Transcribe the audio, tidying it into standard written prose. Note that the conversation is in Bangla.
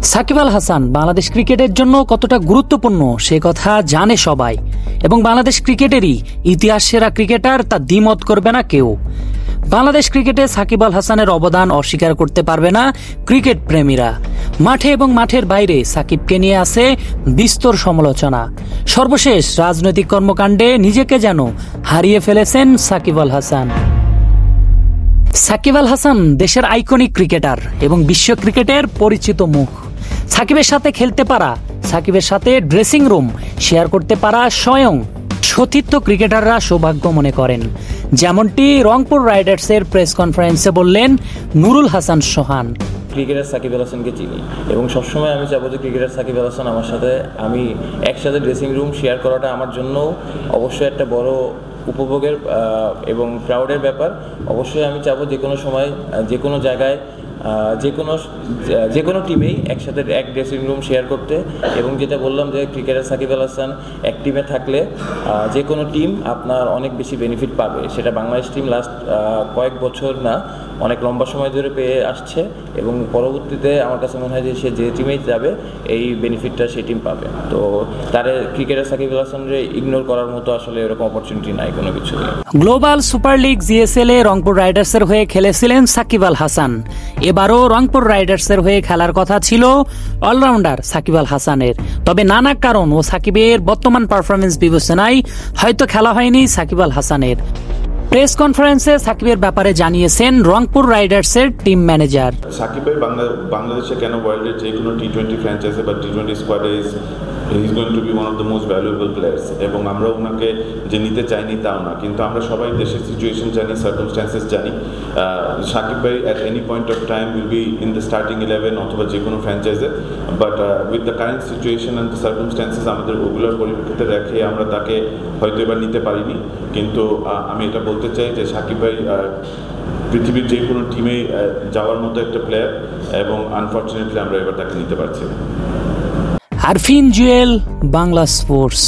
সাকিব আল হাসান বাংলাদেশ ক্রিকেটের জন্য কতটা গুরুত্বপূর্ণ সে কথা জানে সবাই, এবং বাংলাদেশ ক্রিকেটেরই ইতিহাস সেরা ক্রিকেটার তা দ্বিমত করবে না কেউ। বাংলাদেশ ক্রিকেটে সাকিব আল হাসানের অবদান অস্বীকার করতে পারবে না ক্রিকেট প্রেমীরা। মাঠে এবং মাঠের বাইরে সাকিবকে নিয়ে আছে বিস্তর সমালোচনা। সর্বশেষ রাজনৈতিক কর্মকাণ্ডে নিজেকে যেন হারিয়ে ফেলেছেন সাকিব আল হাসান। সাকিব আল হাসান দেশের আইকনিক ক্রিকেটার এবং বিশ্ব ক্রিকেটের পরিচিত মুখ। সাকিবের সাথে খেলতে পারা, সাকিবের সাথে ড্রেসিং রুম শেয়ার করতে পারা স্বয়ং সতীর্থ ক্রিকেটাররা সৌভাগ্য মনে করেন, যেমনটি রংপুর রাইডার্সের প্রেস কনফারেন্সে বললেন নুরুল হাসান সোহান। ক্রিকেটার সাকিব আল হাসানকে চিনি এবং সবসময় আমি চাবো যে ক্রিকেটার সাকিব আল হাসান আমার সাথে আমি একসাথে ড্রেসিং রুম শেয়ার করাটা আমার জন্য অবশ্যই একটা বড় উপভোগের এবং প্রাউডের ব্যাপার। অবশ্যই আমি চাবো যে কোনো সময় যে কোনো জায়গায় যে কোনো টিমেই একসাথে এক ড্রেসিং রুম শেয়ার করতে। এবং যেটা বললাম যে ক্রিকেটার সাকিব আল হাসান এক টিমে থাকলে যে কোনো টিম আপনার অনেক বেশি বেনিফিট পাবে। সেটা বাংলাদেশ টিম লাস্ট কয়েক বছর না, অনেক লম্বা সময় ধরে পেয়ে আসছে এবং পরবর্তীতে আমার কাছে মনে হয় যে সে যে টিমেই যাবে এই বেনিফিটটা সেই টিম পাবে। তো তারে ক্রিকেটার সাকিব আল হাসানরে ইগনোর করার মতো আসলে এরকম অপরচুনিটি নাই কোনো কিছু। গ্লোবাল সুপার লিগ জিএসএল এ রংপুর রাইডার্সের হয়ে খেলেছিলেন সাকিব আল হাসান। এবারও রংপুর রাইডার্সের হয়ে খেলার কথা ছিল অলরাউন্ডার সাকিব আল হাসানের, তবে নানা কারণ ও সাকিবের বর্তমান পারফরমেন্স বিবেচনায় হয়তো খেলা হয়নি সাকিব আল হাসানের। প্রেস কনফারেন্সে সাকিবের ব্যাপারে জানিয়েছেন রংপুর রাইডার্সের টিম ম্যানেজার। সাকিব ভাই বাংলাদেশে কেন ওয়ার্ল্ডের যে কোনো টি20 ফ্র্যাঞ্চাইজি বা টি20 স্কোয়াডে is going to be one of the most valuable players. এবং আমরা ওনাকে যে নিতে চাইনি তাও না, কিন্তু আমরা সবাই দেশের সিচুয়েশন জানি, সার্কামস্ট্যান্সেস জানি। সাকিব ভাই at any point of time will be in the starting 11 অথবা যে কোনো ফ্র্যাঞ্চাইজে। But with the current situation and the circumstances আমাদের ওগুলোর পরিপ্রেক্ষিতে রেখে আমরা তাকে হয়তো এবার নিতে পারিনি। কিন্তু আমি এটা বলতে চাই যে সাকিব ভাই পৃথিবীর যে কোনো টিমে যাওয়ার মতো একটা প্লেয়ার, এবং আনফর্চুনেটলি আমরা এবার তাকে নিতে পারছি না। আরফিন জুয়েল, বাংলা স্পোর্টস।